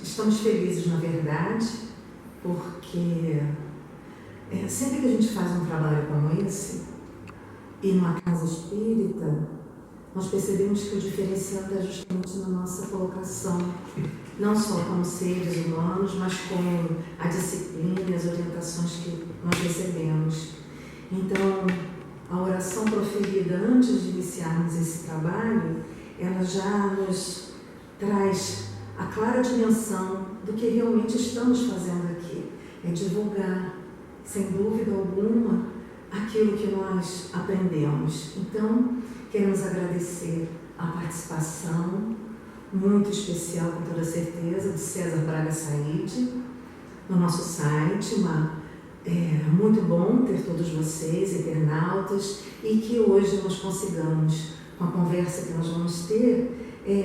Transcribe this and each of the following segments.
Estamos felizes, na verdade, porque sempre que a gente faz um trabalho como esse, e numa casa espírita, nós percebemos que o diferencial está justamente na nossa colocação, não só como seres humanos, mas como a disciplina e as orientações que nós recebemos. Então, a oração proferida antes de iniciarmos esse trabalho, ela já nos traz a clara dimensão do que realmente estamos fazendo aqui. É divulgar, sem dúvida alguma, aquilo que nós aprendemos. Então, queremos agradecer a participação muito especial, com toda certeza, de César Braga Said, no nosso site. Muito bom ter todos vocês, internautas, e que hoje nós consigamos, com a conversa que nós vamos ter,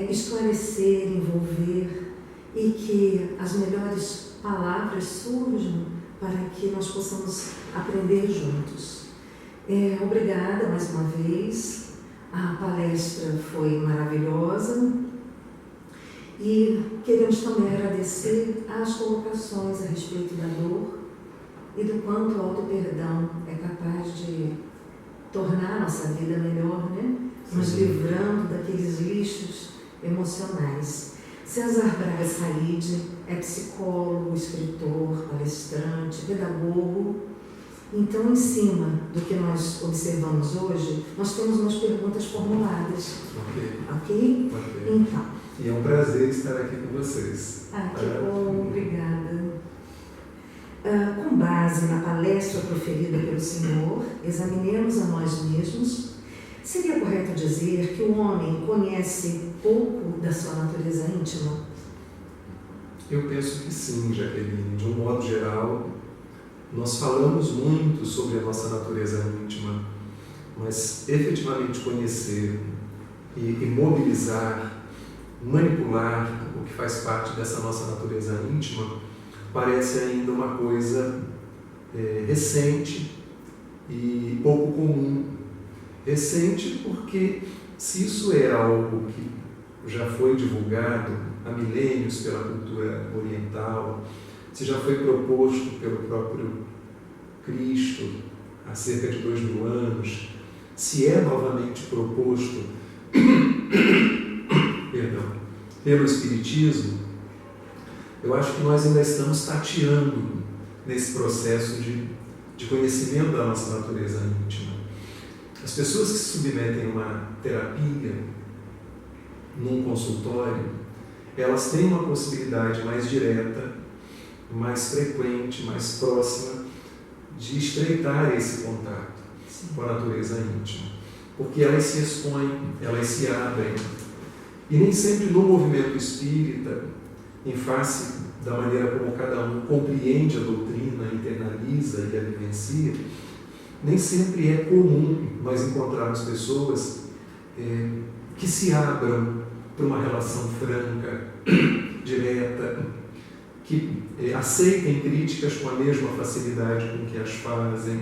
esclarecer, envolver, e que as melhores palavras surjam para que nós possamos aprender juntos. Obrigada mais uma vez, a palestra foi maravilhosa e queremos também agradecer as colocações a respeito da dor e do quanto o auto-perdão é capaz de tornar a nossa vida melhor, né? Nos livrando daqueles lixos emocionais. César Braga Said é psicólogo, escritor, palestrante, pedagogo. Então, em cima do que nós observamos hoje, nós temos umas perguntas formuladas. Ok? Então. E é um prazer estar aqui com vocês. Que bom, obrigada. Com base na palestra proferida pelo Senhor, examinemos a nós mesmos. Seria correto dizer que o homem conhece pouco da sua natureza íntima? Eu penso que sim, Jaqueline. De um modo geral, nós falamos muito sobre a nossa natureza íntima, mas efetivamente conhecer e mobilizar, manipular o que faz parte dessa nossa natureza íntima parece ainda uma coisa recente e pouco comum. Recente porque, se isso é algo que já foi divulgado há milênios pela cultura oriental, se já foi proposto pelo próprio Cristo há cerca de 2000 anos, se é novamente proposto pelo Espiritismo, eu acho que nós ainda estamos tateando nesse processo de conhecimento da nossa natureza íntima. As pessoas que se submetem a uma terapia, num consultório, elas têm uma possibilidade mais direta, mais frequente, mais próxima de estreitar esse contato com a natureza íntima, porque elas se expõem, elas se abrem. E nem sempre no movimento espírita, em face da maneira como cada um compreende a doutrina, internaliza e a vivencia, nem sempre é comum nós encontrarmos pessoas que se abram para uma relação franca, direta, que aceitem críticas com a mesma facilidade com que as fazem.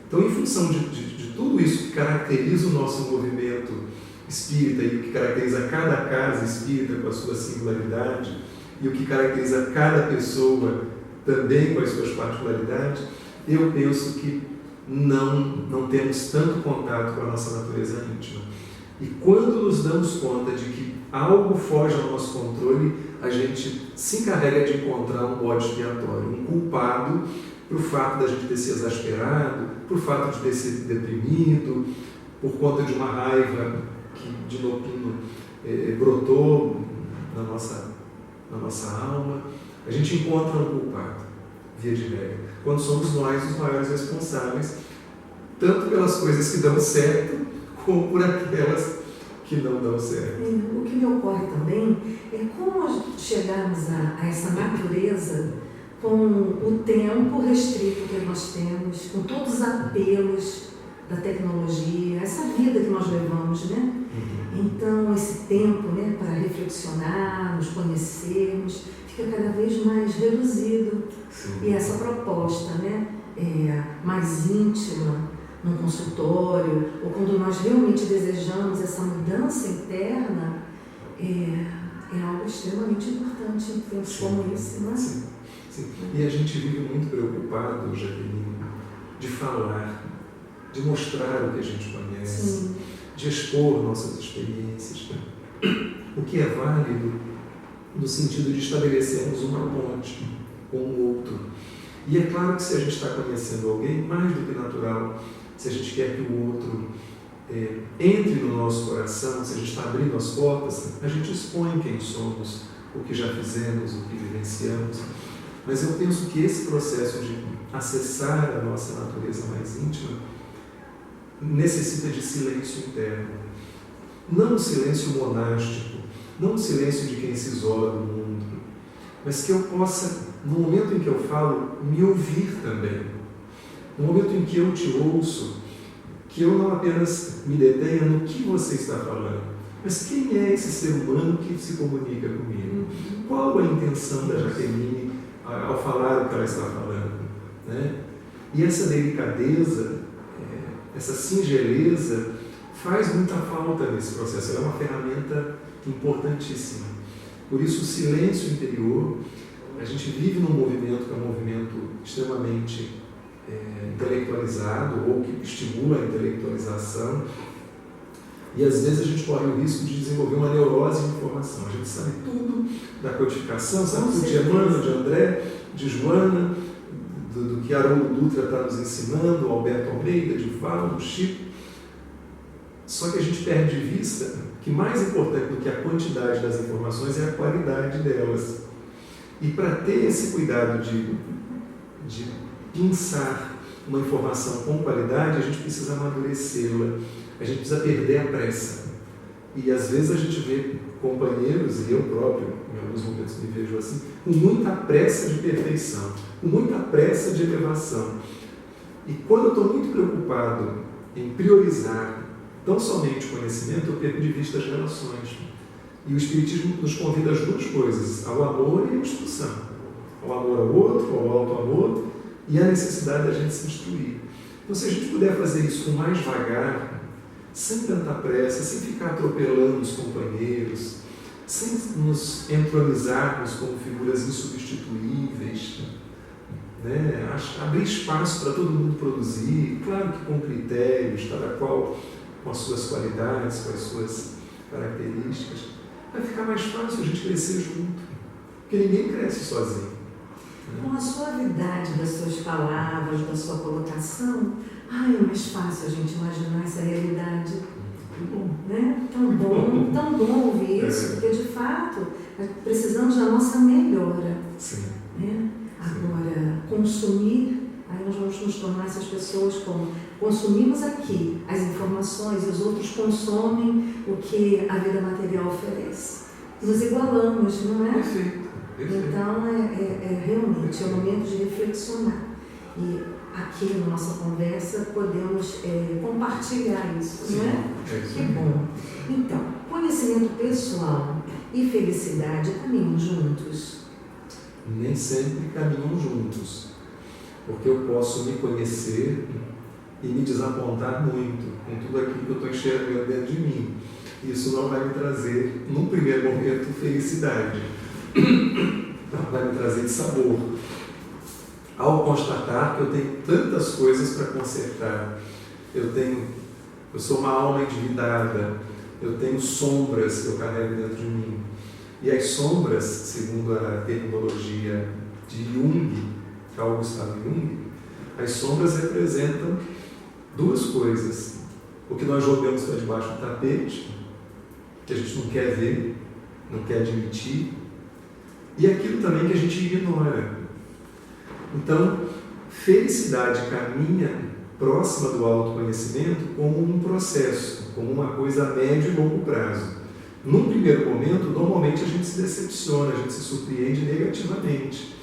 Então, em função de tudo isso que caracteriza o nosso movimento espírita e o que caracteriza cada casa espírita com a sua singularidade e o que caracteriza cada pessoa também com as suas particularidades, eu penso que não temos tanto contato com a nossa natureza íntima. E quando nos damos conta de que algo foge ao nosso controle, a gente se encarrega de encontrar um bode expiatório, um culpado por fato da gente ter se exasperado, por fato de ter sido deprimido, por conta de uma raiva que de inopino brotou na nossa alma. A gente encontra um culpado, via de regra, quando somos nós os maiores responsáveis, tanto pelas coisas que dão certo, como por aquelas que não dão certo. O que me ocorre também é como chegarmos a essa natureza com o tempo restrito que nós temos, com todos os apelos da tecnologia, essa vida que nós levamos, né? Então, esse tempo, né, para reflexionar, nos conhecermos, fica cada vez mais reduzido. Sim. E essa proposta, né, mais íntima, num consultório, ou quando nós realmente desejamos essa mudança interna, é algo extremamente importante em tempos como esse, não é? Sim. Sim. E a gente vive muito preocupado, Jaqueline, de falar, de mostrar o que a gente conhece, Sim. de expor nossas experiências, o que é válido no sentido de estabelecermos uma ponte com o outro. E é claro que se a gente está conhecendo alguém, mais do que natural, se a gente quer que o outro entre no nosso coração, se a gente está abrindo as portas, a gente expõe quem somos, o que já fizemos, o que vivenciamos. Mas eu penso que esse processo de acessar a nossa natureza mais íntima necessita de silêncio interno. Não um silêncio monástico, não um silêncio de quem se isola do mundo, mas que eu possa, no momento em que eu falo, me ouvir também. No momento em que eu te ouço, que eu não apenas me detenha no que você está falando, mas quem é esse ser humano que se comunica comigo? Qual a intenção da Jaqueline ao falar o que ela está falando? Né? E essa delicadeza, essa singeleza, faz muita falta nesse processo. Ela é uma ferramenta importantíssima. Por isso, o silêncio interior, a gente vive num movimento que é um movimento extremamente intelectualizado, ou que estimula a intelectualização, e às vezes a gente corre o risco de desenvolver uma neurose de informação. A gente sabe tudo da codificação, sabe tudo de Emmanuel, de André, de Joana, do que Haroldo Dutra está nos ensinando, Alberto Almeida, de Valdo, Chico. Só que a gente perde de vista que mais importante do que a quantidade das informações é a qualidade delas. E para ter esse cuidado de pensar uma informação com qualidade, a gente precisa amadurecê-la, a gente precisa perder a pressa. E às vezes a gente vê companheiros, e eu próprio, em alguns momentos me vejo assim, com muita pressa de perfeição, com muita pressa de elevação. E quando eu estou muito preocupado em priorizar tão somente o conhecimento, eu perco de vista as relações. E o Espiritismo nos convida às duas coisas, ao amor e à instrução. Ao amor ao outro, ao auto-amor, e a necessidade da gente se instruir. Então, se a gente puder fazer isso com mais vagar, sem tanta pressa, sem ficar atropelando os companheiros, sem nos entronizarmos como figuras insubstituíveis, né? Abrir espaço para todo mundo produzir, claro que com critérios, cada qual com as suas qualidades, com as suas características, vai ficar mais fácil a gente crescer junto, porque ninguém cresce sozinho. Com a suavidade das suas palavras, da sua colocação, é mais fácil a gente imaginar essa realidade. Né? Tão bom ouvir isso, porque de fato precisamos da nossa melhora. Sim. Né? Agora, consumir, aí nós vamos nos tornar essas pessoas como consumimos aqui as informações e os outros consomem o que a vida material oferece. Nos igualamos, não é? Perfeito. Então, realmente o momento de reflexionar. E aqui na nossa conversa podemos compartilhar isso, Sim, não é? isso. Que bom. Então, conhecimento pessoal e felicidade caminham juntos? Nem sempre caminham juntos, porque eu posso me conhecer e me desapontar muito com tudo aquilo que eu estou enxergando dentro de mim. Isso não vai me trazer, num primeiro momento, felicidade. Não vai me trazer sabor. Ao constatar que eu tenho tantas coisas para consertar, eu sou uma alma endividada, eu tenho sombras que eu carrego dentro de mim. E as sombras, segundo a terminologia de Jung, Carl Gustav Jung, as sombras representam duas coisas. O que nós jogamos para debaixo do tapete, que a gente não quer ver, não quer admitir, e aquilo também que a gente ignora. Então, felicidade caminha próxima do autoconhecimento como um processo, como uma coisa a médio e longo prazo. Num primeiro momento, normalmente a gente se decepciona, a gente se surpreende negativamente,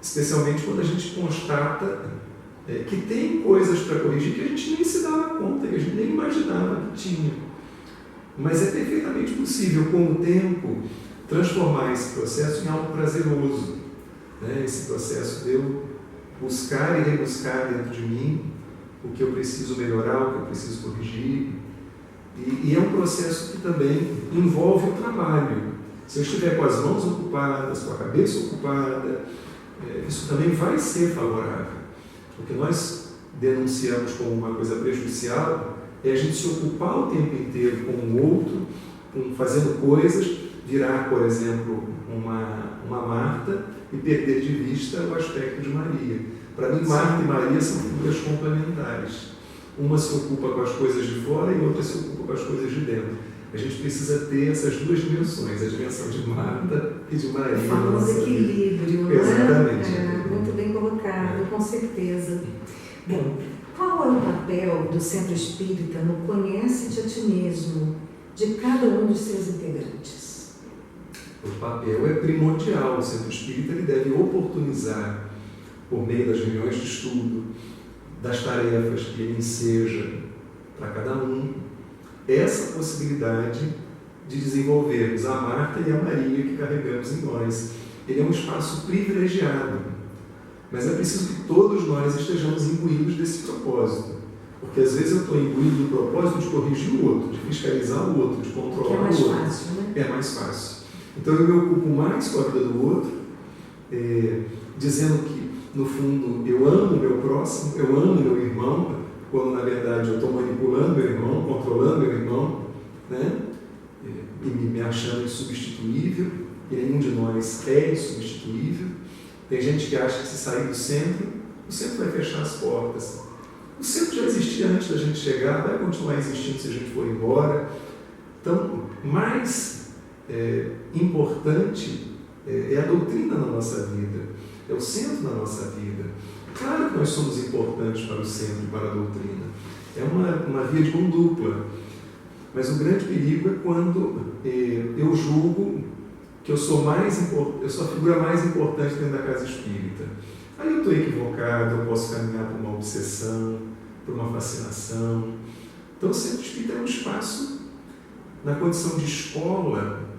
especialmente quando a gente constata que tem coisas para corrigir que a gente nem se dava conta, que a gente nem imaginava que tinha. Mas é perfeitamente possível, com o tempo, transformar esse processo em algo prazeroso. Esse processo de eu buscar e rebuscar dentro de mim o que eu preciso melhorar, o que eu preciso corrigir. E é um processo que também envolve o trabalho. Se eu estiver com as mãos ocupadas, com a cabeça ocupada, isso também vai ser favorável. O que nós denunciamos como uma coisa prejudicial é a gente se ocupar o tempo inteiro com o outro, fazendo coisas, virar, por exemplo, uma Marta e perder de vista o aspecto de Maria. Para mim, Marta e Maria são figuras complementares. Uma se ocupa com as coisas de fora e outra se ocupa com as coisas de dentro. A gente precisa ter essas duas dimensões, a dimensão de Marta e de Maria. O famoso equilíbrio, não é? Exatamente. Muito bem colocado, com certeza. Bom, qual é o papel do Centro Espírita no Conhece-te a Ti Mesmo de cada um dos seus integrantes? O papel é primordial. O Centro Espírita ele deve oportunizar, por meio das reuniões de estudo, das tarefas que ele enseja para cada um, essa possibilidade de desenvolvermos a Marta e a Maria que carregamos em nós. Ele é um espaço privilegiado, mas é preciso que todos nós estejamos imbuídos desse propósito, porque às vezes eu estou imbuído do propósito de corrigir o outro, de fiscalizar o outro, de controlar o outro. Que é mais fácil, né? É mais fácil. Então eu me ocupo mais com a vida do outro, dizendo que, no fundo, eu amo o meu próximo, eu amo o meu irmão, quando na verdade eu estou manipulando meu irmão, controlando meu irmão, e me achando insubstituível, e nenhum de nós é insubstituível. Tem gente que acha que se sair do centro, o centro vai fechar as portas. O centro já existia antes da gente chegar, vai continuar existindo se a gente for embora. Então, mais importante é a doutrina na nossa vida, é o centro da nossa vida. Claro que nós somos importantes para o centro e para a doutrina. É uma via de mão dupla. Mas o grande perigo é quando eu julgo que eu sou a figura mais importante dentro da casa espírita. Aí eu estou equivocado, eu posso caminhar por uma obsessão, por uma fascinação. Então o centro espírita é um espaço na condição de escola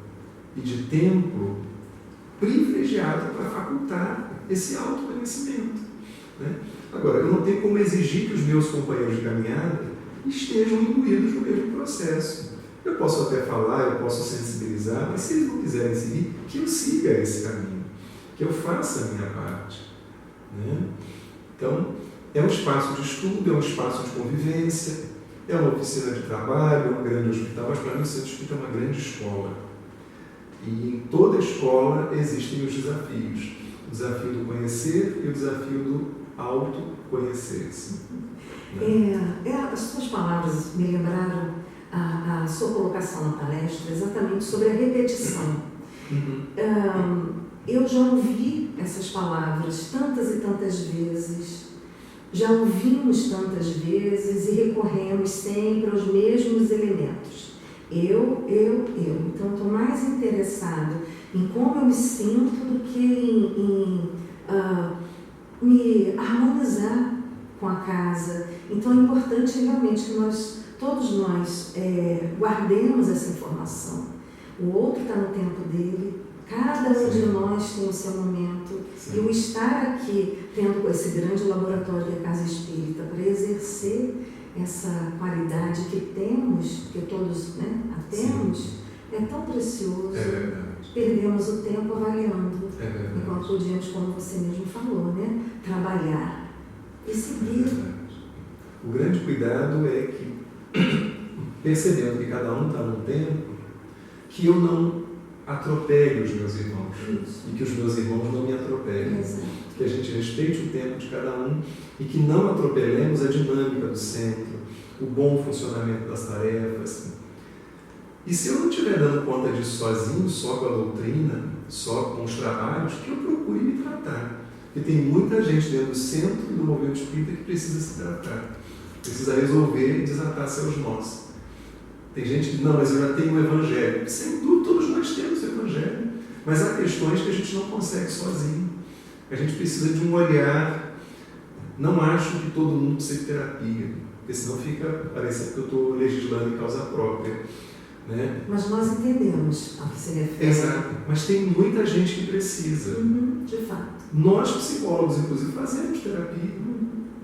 e de templo privilegiado para facultar esse autoconhecimento. Agora, eu não tenho como exigir que os meus companheiros de caminhada estejam imbuídos no mesmo processo. Eu posso até falar, eu posso sensibilizar, mas se eles não quiserem seguir, que eu siga esse caminho, que eu faça a minha parte. Então, é um espaço de estudo, é um espaço de convivência, é uma oficina de trabalho, é um grande hospital, mas para mim o Centro Espírita é uma grande escola. E em toda escola existem os desafios. O desafio do conhecer e o desafio do autoconhecer-se. As suas palavras me lembraram a sua colocação na palestra exatamente sobre a repetição. Eu já ouvi essas palavras tantas e tantas vezes, já ouvimos tantas vezes e recorremos sempre aos mesmos elementos. Eu. Então, estou mais interessado em como eu me sinto do que em me harmonizar com a casa. Então, é importante realmente que todos nós guardemos essa informação. O outro está no tempo dele, cada um de nós tem o seu momento. Sim. E o estar aqui, tendo esse grande laboratório que é a Casa Espírita, para exercer essa qualidade que temos, que todos a temos, é tão precioso. Perdemos o tempo avaliando, enquanto podíamos, como você mesmo falou, trabalhar e seguir. O grande cuidado é que, percebendo que cada um está num tempo, que eu não atropele os meus irmãos. Isso. E que os meus irmãos não me atropelem. Exato. Que a gente respeite o tempo de cada um e que não atropelemos a dinâmica do centro, o bom funcionamento das tarefas. E se eu não estiver dando conta disso sozinho, só com a doutrina, só com os trabalhos, que eu procure me tratar. Porque tem muita gente dentro do centro do movimento espírita que precisa se tratar, precisa resolver e desatar seus nós. Tem gente que diz, não, mas eu já tenho o Evangelho. Sem dúvida, todos nós temos o Evangelho. Mas há questões que a gente não consegue sozinho. A gente precisa de um olhar. Não acho que todo mundo precisa de terapia, porque senão fica parecendo que eu estou legislando em causa própria. Né? Mas nós entendemos a que se refere. Exato. Mas tem muita gente que precisa. De fato. Nós, psicólogos, inclusive, fazemos terapia.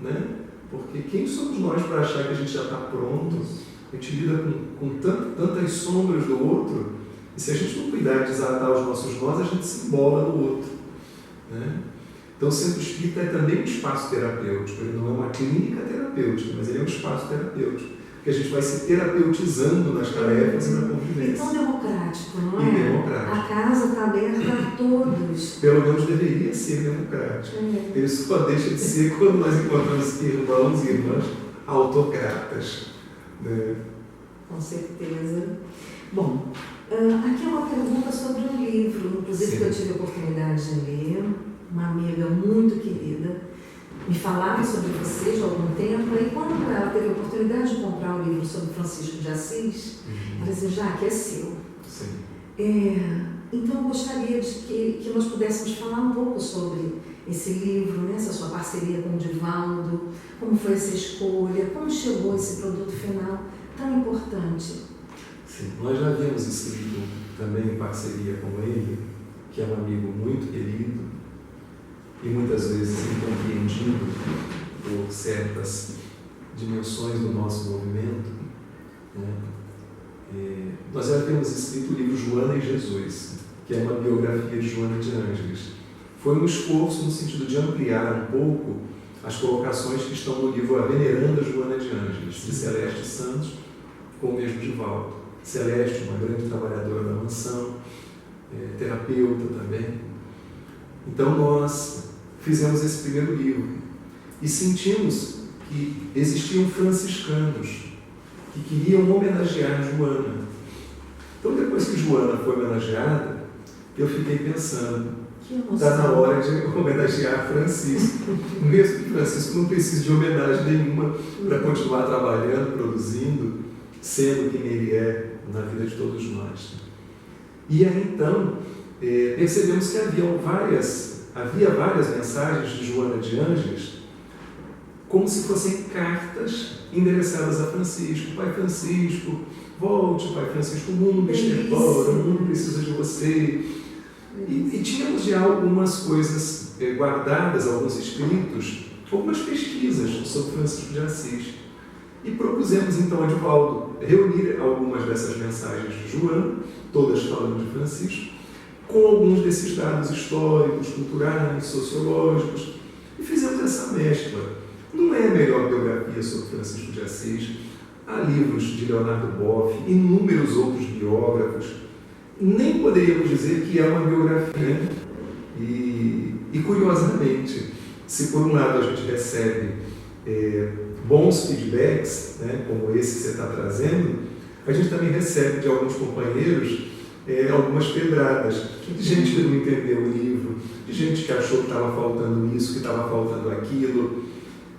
Né? Porque quem somos nós para achar que a gente já está pronto? A gente lida com tantas sombras do outro, e se a gente não cuidar de desatar os nossos nós, a gente se embola no outro. Né? Então, o centro espírita é também um espaço terapêutico. Ele não é uma clínica terapêutica, mas ele é um espaço terapêutico. Porque a gente vai se terapeutizando nas tarefas e na convivência. E tão democrático, não é? E democrático. A casa está aberta a todos. Pelo menos deveria ser democrático. Ele só deixa de ser quando nós encontramos irmãos e irmãs autocratas. Né? Com certeza. Bom, aqui é uma pergunta sobre um livro, inclusive que eu tive a oportunidade de ler. Uma amiga muito querida me falava sobre você já há algum tempo, e quando ela teve a oportunidade de comprar um livro sobre Francisco de Assis, ela disse, Jaque, é seu. Então eu gostaria de que nós pudéssemos falar um pouco sobre esse livro, né, essa sua parceria com o Divaldo, como foi essa escolha, como chegou esse produto final tão importante. Sim, nós já havíamos escrito também em parceria com ele, que é um amigo muito querido, e muitas vezes incompreendido por certas dimensões do nosso movimento. Né? Nós já temos escrito o livro Joana e Jesus, que é uma biografia de Joana de Ângeles. Foi um esforço no sentido de ampliar um pouco as colocações que estão no livro A Veneranda Joana de Ângeles, de Celeste Santos, com o mesmo Divaldo. Celeste, uma grande trabalhadora da mansão, terapeuta também. Então nós fizemos esse primeiro livro e sentimos que existiam franciscanos que queriam homenagear Joana. Então depois que Joana foi homenageada, eu fiquei pensando, está na hora de homenagear Francisco. Mesmo que Francisco não precise de homenagem nenhuma para continuar trabalhando, produzindo, sendo quem ele é na vida de todos nós. E aí então percebemos que havia várias mensagens de Joana de Ângeles como se fossem cartas endereçadas a Francisco. Pai Francisco, volte, Pai Francisco, o mundo está embora, o mundo precisa de você. E tínhamos já algumas coisas guardadas, alguns escritos, algumas pesquisas sobre Francisco de Assis. E propusemos então a Divaldo reunir algumas dessas mensagens de Joana, todas falando de Francisco, com alguns desses dados históricos, culturais, sociológicos, e fizemos essa mescla. Não é a melhor biografia sobre Francisco de Assis. Há livros de Leonardo Boff, inúmeros outros biógrafos. Nem poderíamos dizer que é uma biografia. E curiosamente, se por um lado a gente recebe bons feedbacks, né, como esse que você está trazendo, a gente também recebe de alguns companheiros algumas pedradas, de gente que não entendeu o livro, de gente que achou que estava faltando isso, que estava faltando aquilo.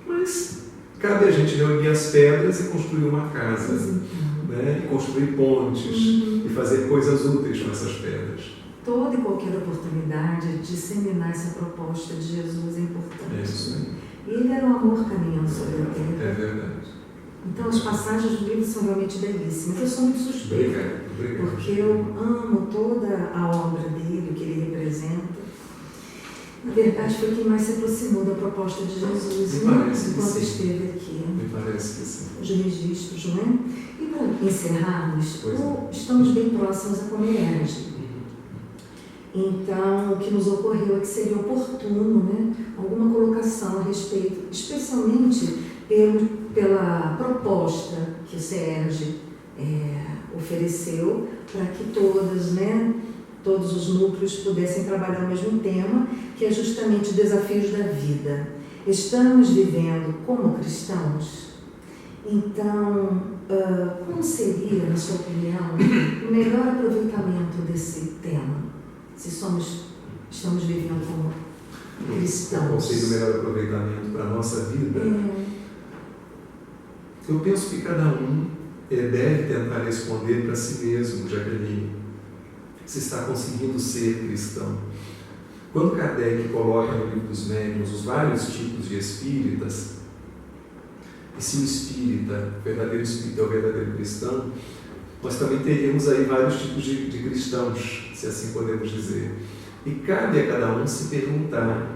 Mas cabe a gente reunir as pedras e construir uma casa, né? E construir pontes, e fazer coisas úteis com essas pedras. Toda e qualquer oportunidade de disseminar essa proposta de Jesus é importante. É isso aí. E ele era o amor caminhando sobre a terra. É verdade. Então as passagens do livro são realmente belíssimas. Eu sou muito suspeita, Obrigado. porque eu amo toda a obra dele, o que ele representa. Na verdade, foi quem mais se aproximou da proposta de Jesus, enquanto esteve aqui. Me parece que sim. Os registros, não é? E para encerrarmos, estamos bem próximos a Comerge. Então, o que nos ocorreu é que seria oportuno, né, alguma colocação a respeito, especialmente pela proposta que o CERJ ofereceu para que todos os núcleos pudessem trabalhar o mesmo tema, que é justamente desafios da vida. Estamos vivendo como cristãos? Então, como seria, na sua opinião, o melhor aproveitamento desse tema? Se estamos vivendo como cristãos. O conceito do melhor aproveitamento para a nossa vida. Eu penso que cada um deve tentar responder para si mesmo, Jaqueline, se está conseguindo ser cristão. Quando Kardec coloca no Livro dos Médiuns os vários tipos de espíritas, e se o espírita, o verdadeiro espírita é o verdadeiro cristão, nós também teríamos aí vários tipos de cristãos, se assim podemos dizer. E cabe a cada um se perguntar,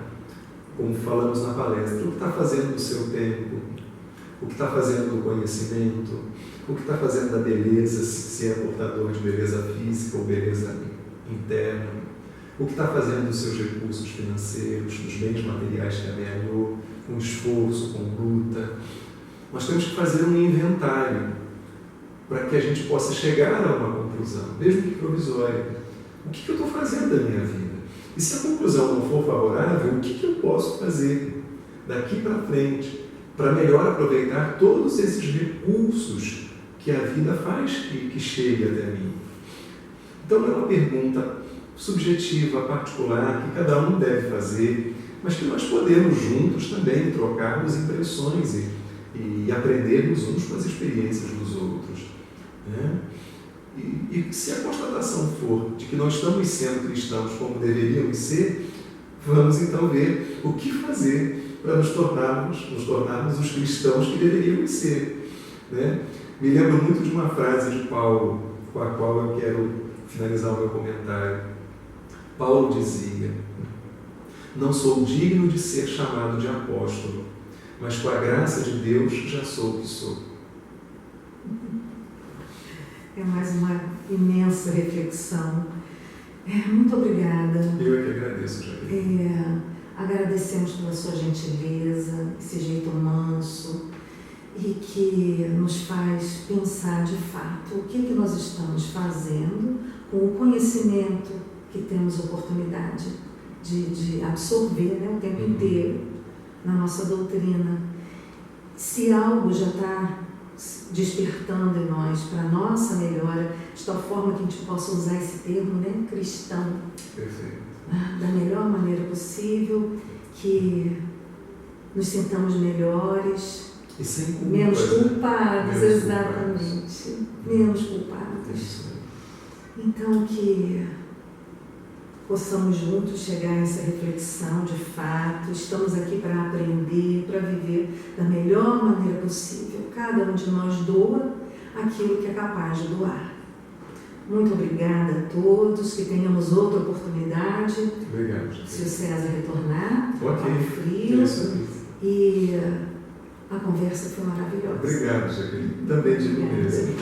como falamos na palestra, o que está fazendo do seu tempo, o que está fazendo do conhecimento, o que está fazendo da beleza, se é portador de beleza física ou beleza interna, o que está fazendo dos seus recursos financeiros, dos bens materiais que amealhou, com esforço, com luta. Nós temos que fazer um inventário para que a gente possa chegar a uma conclusão, mesmo que provisória. O que eu estou fazendo da minha vida? E se a conclusão não for favorável, o que eu posso fazer daqui para frente para melhor aproveitar todos esses recursos que a vida faz que chegue até mim? Então é uma pergunta subjetiva, particular, que cada um deve fazer, mas que nós podemos juntos também trocarmos impressões e aprendermos uns com as experiências dos outros. Né? E se a constatação for de que nós estamos sendo cristãos como deveríamos ser, vamos então ver o que fazer para nos tornarmos os cristãos que deveríamos ser. Né? Me lembro muito de uma frase de Paulo, com a qual eu quero finalizar o meu comentário. Paulo dizia: não sou digno de ser chamado de apóstolo, mas com a graça de Deus já sou o que sou. É mais uma imensa reflexão. Muito obrigada. Eu é que agradeço, Jaqueline. Agradecemos pela sua gentileza, esse jeito manso, e que nos faz pensar de fato o que nós estamos fazendo com o conhecimento que temos oportunidade de absorver, né, o tempo inteiro na nossa doutrina. Se algo já está despertando em nós para a nossa melhora, de tal forma que a gente possa usar esse termo, né, cristão, Perfeito. Da melhor maneira possível, que nos sintamos melhores, e sem culpa, menos culpados, menos exatamente, menos culpados. Então que possamos juntos chegar a essa reflexão de fato. Estamos aqui para aprender, para viver da melhor maneira possível. Cada um de nós doa aquilo que é capaz de doar. Muito obrigada a todos, que tenhamos outra oportunidade. Obrigado. Se o César retornar, Ok. frio. E a conversa foi maravilhosa. Obrigado, Jaqueline. Também digo mesmo.